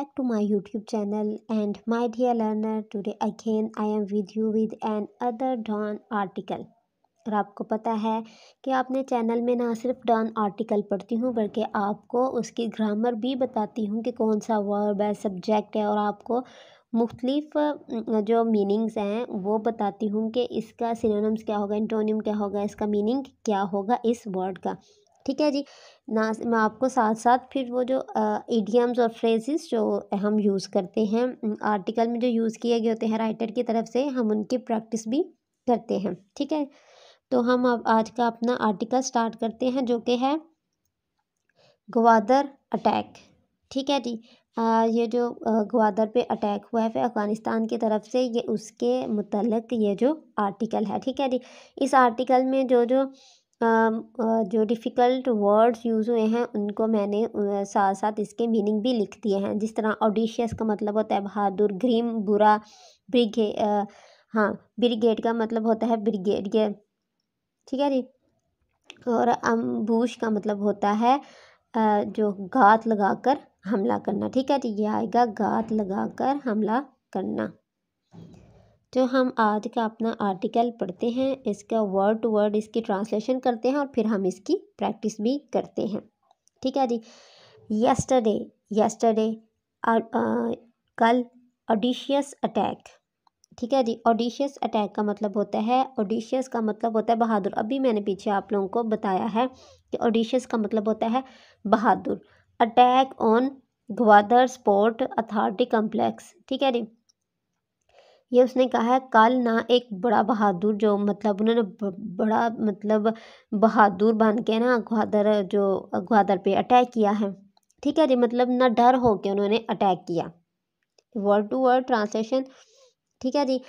back to my YouTube channel and my dear learner, today again I am with you with an other Dawn article. और आपको पता है कि आपने channel में ना सिर्फ डॉन आर्टिकल पढ़ती हूँ बल्कि आपको उसकी ग्रामर भी बताती हूँ कि कौन सा वर्ब है, सब्जेक्ट है, और आपको मुख्तलिफ जो मीनिंग्स हैं वो बताती हूँ कि इसका सिनोनिम्स क्या होगा, एंटोनिम क्या होगा, इसका मीनिंग क्या होगा इस वर्ड का। ठीक है जी। ना मैं आपको साथ साथ फिर वो जो इडियम्स और फ्रेजेस जो हम यूज़ करते हैं आर्टिकल में जो यूज़ किए गए होते हैं राइटर की तरफ से, हम उनकी प्रैक्टिस भी करते हैं। ठीक है, तो हम अब आज का अपना आर्टिकल स्टार्ट करते हैं जो कि है ग्वादर अटैक। ठीक है जी। ये जो ग्वादर पे अटैक हुआ है फिर अफ़गानिस्तान की तरफ से, ये उसके मुतल्लिक़ ये जो आर्टिकल है। ठीक है जी। इस आर्टिकल में जो डिफ़िकल्ट वर्ड्स यूज़ हुए हैं उनको मैंने साथ साथ इसके मीनिंग भी लिख दिए हैं। जिस तरह ऑडिशियस का मतलब होता है बहादुर, ग्रीम बुरा, ब्रिगेड का मतलब होता है ब्रिगेड ये। ठीक है जी। और अम्बूश का मतलब होता है जो घात लगाकर हमला करना। ठीक है जी, ये आएगा घात लगाकर हमला करना। जो हम आज का अपना आर्टिकल पढ़ते हैं इसका वर्ड टू वर्ड इसकी ट्रांसलेशन करते हैं और फिर हम इसकी प्रैक्टिस भी करते हैं। ठीक है जी। यस्टरडे कल, ऑडिशियस अटैक। ठीक है जी। ऑडिशियस अटैक का मतलब होता है, ऑडिशियस का मतलब होता है बहादुर। अभी मैंने पीछे आप लोगों को बताया है कि ऑडिशियस का मतलब होता है बहादुर। Attack on Gwadar sport authority complex. ठीक है जी। ये उसने कहा है कल ना एक बड़ा बहादुर जो मतलब उन्होंने बड़ा मतलब बहादुर बन के ना ग्वादर पे अटैक किया है। ठीक है जी, मतलब ना डर हो के उन्होंने अटैक किया। Word to word translation. ठीक है जी।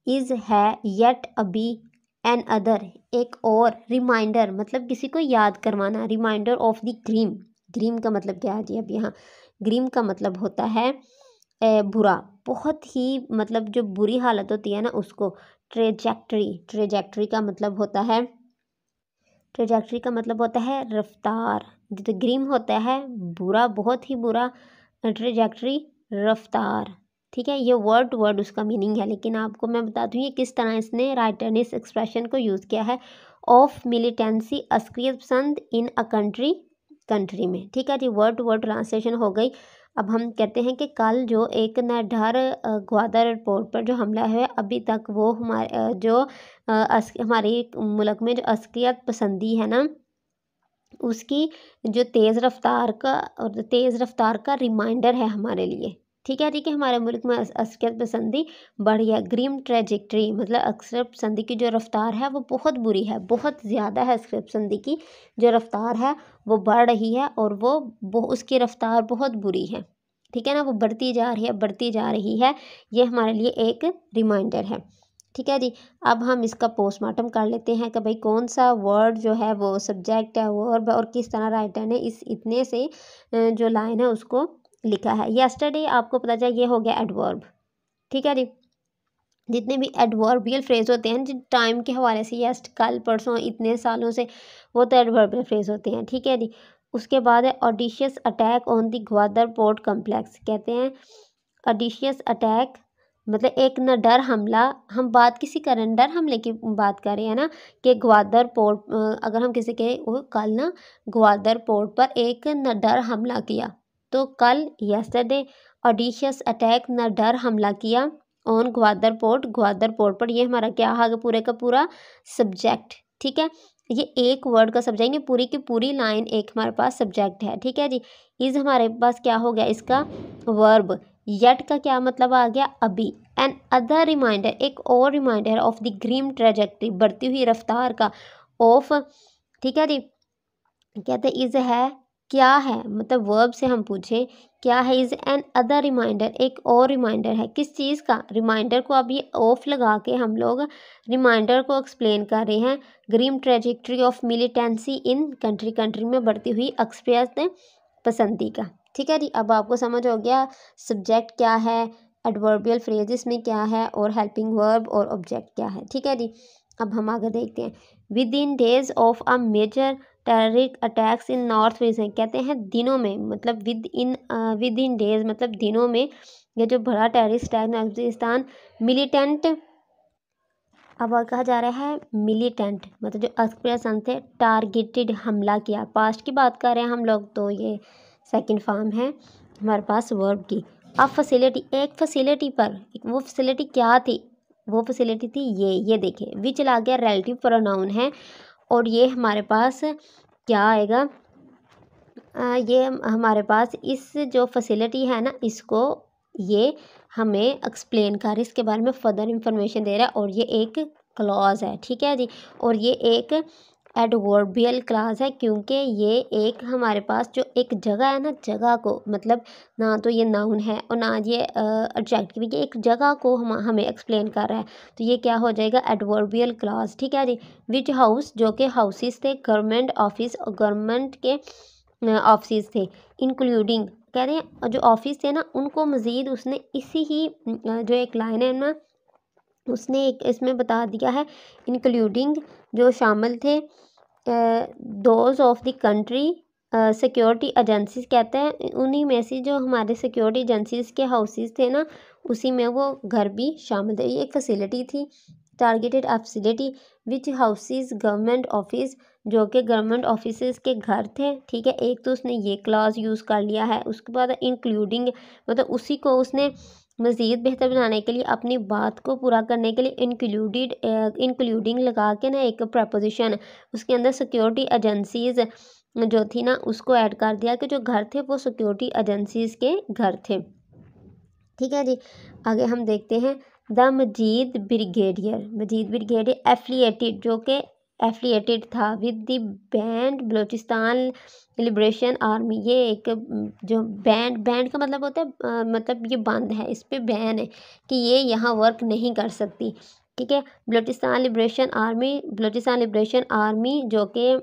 इज़ है येट अबी एन अदर, एक और, रिमाइंडर मतलब किसी को याद करवाना, reminder of the grim. Grim का मतलब क्या है जी? अब यहाँ ग्रीम का मतलब होता है बुरा, बहुत ही मतलब जो बुरी हालत होती है ना उसको। ट्रेजेक्ट्री का मतलब होता है, ट्रेजेक्ट्री का मतलब होता है रफ्तार। जो ग्रीम होता है बुरा, बहुत ही बुरा, ट्रेजेक्ट्री रफ्तार। ठीक है, ये वर्ड टू वर्ड उसका मीनिंग है, लेकिन आपको मैं बता दूँ ये किस तरह इसने राइटर ने इस एक्सप्रेशन को यूज़ किया है। ऑफ मिलिटेंसी अस्क्रियत पसंद इन अ कंट्री में। ठीक है जी, वर्ड टू वर्ड ट्रांसलेशन हो गई। अब हम कहते हैं कि कल जो एक निडर ग्वादर एयरपोर्ट पर जो हमला है, अभी तक वो हमारे मुल्क में जो अस्क्रियत पसंदी है ना उसकी जो तेज़ रफ्तार का रिमाइंडर है हमारे लिए। ठीक है जी, कि हमारे मुल्क में अस्कियत पसंदी बढ़ी है। ग्रीम ट्रेजेक्ट्री मतलब अस्कियत पसंदी की जो रफ्तार है वो बहुत बुरी है, बहुत ज़्यादा है। अस्कियत पसंदी की जो रफ्तार है वो बढ़ रही है और उसकी रफ्तार बहुत बुरी है। ठीक है ना, वो बढ़ती जा रही है। ये हमारे लिए एक रिमाइंडर है। ठीक है जी। अब हम इसका पोस्टमार्टम कर लेते हैं कि भाई कौन सा वर्ड जो है वो सब्जेक्ट है, वर्ब है, और किस तरह राइटर ने इस इतने से जो लाइन है उसको लिखा है। यस्टरडे आपको पता चला ये हो गया एडवर्ब। ठीक है जी। जितने भी एडवर्बियल फ्रेज होते हैं जिन टाइम के हवाले से, यस्ट कल परसों इतने सालों से, वो तो एडवर्बियल फ्रेज होते हैं। ठीक है जी। उसके बाद है audacious attack on the Gwadar port complex. कहते हैं ऑडिशियस अटैक मतलब एक न डर हमला। हम बात किसी करंडर हमले की बात कर रहे हैं ना कि ग्वादर पोर्ट, अगर हम किसी के वो कल ना ग्वादर पोर्ट पर एक न डर हमला किया, तो कल यस्टरडे ऑडिशियस अटैक न डर हमला किया ऑन ग्वादर पोर्ट पर। ये हमारा क्या आ गया पूरे का पूरा सब्जेक्ट। ठीक है, ये एक वर्ड का सब्जेक्ट, ये पूरी की पूरी लाइन एक हमारे पास सब्जेक्ट है। ठीक है जी। इस हमारे पास क्या हो गया इसका वर्ब। येट का क्या मतलब आ गया अभी। एन अदर रिमाइंडर एक और reminder of the grim trajectory बढ़ती हुई रफ्तार का। ऑफ, ठीक है जी। कहते इज है क्या है, मतलब वर्ब से हम पूछे क्या है। इज एन अदर रिमाइंडर एक और रिमाइंडर है, किस चीज़ का? रिमाइंडर को अब ये ऑफ लगा के हम लोग रिमाइंडर को एक्सप्लेन कर रहे हैं। Grim trajectory of militancy in country में बढ़ती हुई अक्सरियत पसंदी का। ठीक है जी। अब आपको समझ हो गया सब्जेक्ट क्या है, एडवर्बियल फ्रेजेस में क्या है, और हेल्पिंग वर्ब और ऑब्जेक्ट क्या है। ठीक है जी। अब हम आगे देखते हैं। Within days of a major terrorist attacks in north west, कहते हैं दिनों में, मतलब विद इन डेज, मतलब दिनों में ये जो बड़ा टेररिस्ट अटैक अफगानिस्तान मिलिटेंट, अब और कहा जा रहा है मिलिटेंट, मतलब जो अफगानिस्तान थे टारगेटेड हमला किया। पास्ट की बात कर रहे हैं हम लोग, तो ये सेकंड फॉर्म है हमारे पास वर्ब की। अब फैसिलिटी, एक फैसिलिटी पर, वो फैसिलिटी क्या थी, वो फैसिलिटी थी ये देखिए, विच चला गया रिलेटिव प्रोनाउन है, और ये हमारे पास क्या आएगा, ये हमारे पास इस जो फैसिलिटी है ना, इसको ये हमें एक्सप्लेन कर, इसके बारे में फर्दर इंफॉर्मेशन दे रहा है, और ये एक क्लॉज है, ठीक है जी। और ये एक एडवर्बियल क्लॉज है, क्योंकि ये एक हमारे पास जो एक जगह है ना, जगह को, मतलब ना तो ये नाउन है और ना ये एडजेक्टिव, ये एक जगह को हमें एक्सप्लेन कर रहा है, तो ये क्या हो जाएगा, एडवर्बियल क्लॉज, ठीक है जी। विच हाउस, जो कि हाउसेस थे, गवर्नमेंट ऑफिस, गवर्नमेंट के ऑफिस थे, इंक्लूडिंग, कह रहे हैं जो ऑफिस थे ना, उनको मज़ीद उसने इसी ही जो एक लाइन है ना, उसने एक इसमें बता दिया है, इंक्लूडिंग जो शामिल थे, those of the country security agencies, कहते हैं उन्हीं में से जो हमारे सिक्योरिटी एजेंसीज के हाउसेस थे ना, उसी में वो घर भी शामिल थे। ये एक फैसिलिटी थी, टारगेटेड फैसिलिटी, विच हाउसेस गवर्नमेंट ऑफिस, जो कि गवर्नमेंट ऑफिस के घर थे, ठीक है। एक तो उसने ये क्लॉज यूज़ कर लिया है, उसके बाद इंक्लूडिंग, मतलब उसी को उसने मज़ीद बेहतर बनाने के लिए, अपनी बात को पूरा करने के लिए इंक्लूडिंग लगा के ना एक प्रपोजिशन, उसके अंदर सिक्योरिटी एजेंसीज़ जो थी ना, उसको ऐड कर दिया कि जो घर थे वो सिक्योरिटी एजेंसीज़ के घर थे, ठीक है जी। आगे हम देखते हैं द मजीद ब्रिगेडियर एफिलिएटेड, जो कि एफिलिएटेड था with the band Balochistan liberation army. ये एक जो बैंड का मतलब होता है, मतलब ये बंद है, इस पे बैन है कि ये यहाँ वर्क नहीं कर सकती, ठीक है। बलूचिस्तान लिबरेशन आर्मी जो कि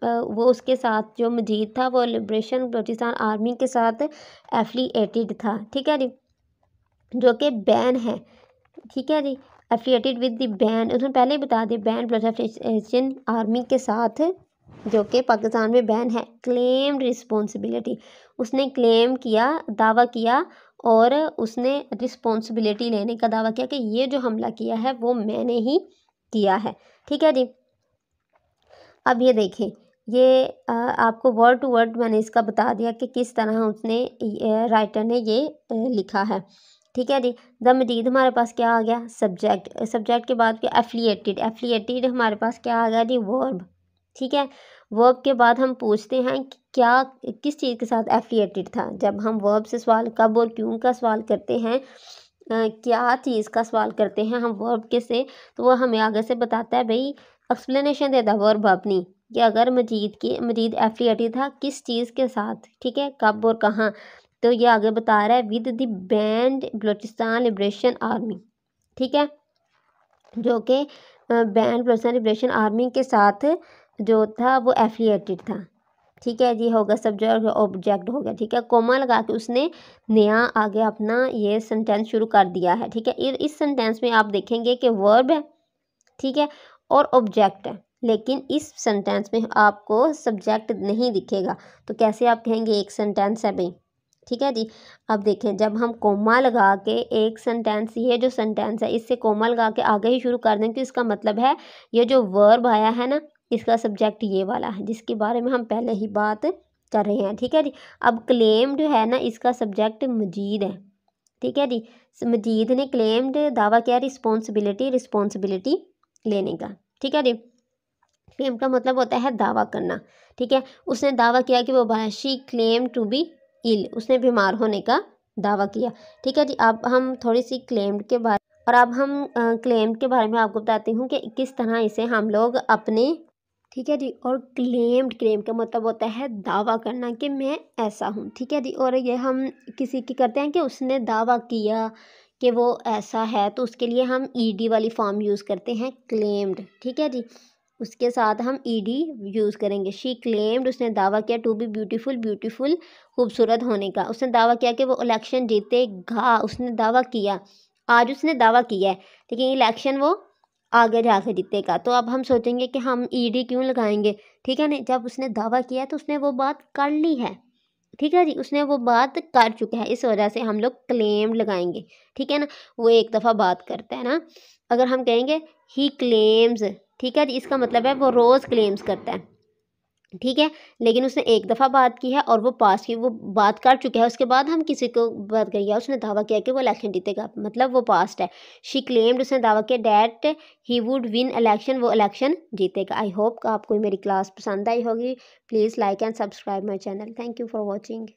वो उसके साथ जो मजीद था, वो लिबरेशन बलूचिस्तान आर्मी के साथ एफिलिएटेड था, ठीक है जी, जो कि बैन है, ठीक है जी। एफिलिएटेड विद द बैन, उसने पहले ही बता दिया, बैन बलूचिस्तान आर्मी के साथ, जो कि पाकिस्तान में बैन है। क्लेम्ड रिस्पॉन्सिबिलिटी, उसने क्लेम किया, दावा किया, और उसने रिस्पॉन्सिबिलिटी लेने का दावा किया कि ये जो हमला किया है वो मैंने ही किया है, ठीक है जी। अब ये देखें, ये आपको वर्ड टू वर्ड मैंने इसका बता दिया कि किस तरह उसने राइटर ने ये लिखा है, ठीक है जी। द मजीद हमारे पास क्या आ गया, सब्जेक्ट के बाद क्या, एफिलिएटेड हमारे पास क्या आ गया जी, वर्ब, ठीक है। वर्ब के बाद हम पूछते हैं कि क्या किस चीज़ के साथ एफिलिएटेड था। जब हम वर्ब से सवाल कब और क्यों का सवाल करते हैं, क्या चीज़ का सवाल करते हैं हम वर्ब के से, तो वो हमें आगे से बताता है, भाई एक्सप्लेनेशन देता है वर्ब अपनी, कि अगर मजीद एफिलिएटेड था किस चीज़ के साथ, ठीक है, कब और कहाँ, तो ये आगे बता रहा है with the band Balochistan liberation army, ठीक है, जो कि बैंड बलूचिस्तान लिबरेशन आर्मी के साथ जो था वो एफिलिएटेड था, ठीक है जी। होगा सब्जेक्ट ऑब्जेक्ट हो गया, ठीक है। कोमा लगा के उसने नया आगे अपना ये सेंटेंस शुरू कर दिया है, ठीक है। इस सेंटेंस में आप देखेंगे कि वर्ब है, ठीक है, और ऑब्जेक्ट है, लेकिन इस सेंटेंस में आपको सब्जेक्ट नहीं दिखेगा, तो कैसे आप कहेंगे एक सेंटेंस है भाई, ठीक है जी। अब देखें, जब हम कोमा लगा के एक सेंटेंस, ये जो सेंटेंस है इससे कोमा लगा के आगे ही शुरू कर दें, तो इसका मतलब है ये जो वर्ब आया है ना, इसका सब्जेक्ट ये वाला है जिसके बारे में हम पहले ही बात कर रहे हैं, ठीक है जी। अब क्लेम्ड है ना, इसका सब्जेक्ट मजीद है, ठीक है जी। मजीद ने क्लेम्ड दावा किया रिस्पॉन्सिबिलिटी लेने का, ठीक है जी। क्लेम का मतलब होता है दावा करना, ठीक है। उसने दावा किया कि वो she claim to be ill, उसने बीमार होने का दावा किया, ठीक है जी। अब हम थोड़ी सी क्लेम्ड के बारे, और अब हम क्लेम्ड के बारे में आपको बताती हूँ कि किस तरह इसे हम लोग अपने, ठीक है जी। और क्लेम का मतलब होता है दावा करना कि मैं ऐसा हूँ, ठीक है जी। और ये हम किसी की करते हैं कि उसने दावा किया कि वो ऐसा है, तो उसके लिए हम ईडी वाली फॉर्म यूज़ करते हैं, क्लेम्ड, ठीक है जी। उसके साथ हम ईडी यूज़ करेंगे। शी क्लेम्ड, उसने दावा किया, टू बी ब्यूटीफुल खूबसूरत होने का। उसने दावा किया कि वो इलेक्शन जीतेगा, उसने दावा किया, आज उसने दावा किया है, लेकिन इलेक्शन वो आगे जाकर जीतेगा। तो अब हम सोचेंगे कि हम ईडी क्यों लगाएंगे, ठीक है ना। जब उसने दावा किया तो उसने वो बात कर ली है, ठीक है जी, उसने वो बात कर चुका है, इस वजह से हम लोग क्लेम लगाएंगे, ठीक है ना। वो एक दफ़ा बात करता है ना, अगर हम कहेंगे ही क्लेम्स, ठीक है जी, इसका मतलब है वो रोज़ क्लेम्स करता है, ठीक है। लेकिन उसने एक दफ़ा बात की है और वो पास्ट की वो बात कर चुका है, उसके बाद हम किसी को बात करेंगे, उसने दावा किया कि वो इलेक्शन जीतेगा, मतलब वो पास्ट है। शी क्लेम्ड, उसने दावा किया that he would win election, वो इलेक्शन जीतेगा। आई होप आपको मेरी क्लास पसंद आई होगी। Please like and subscribe my channel. Thank you for watching.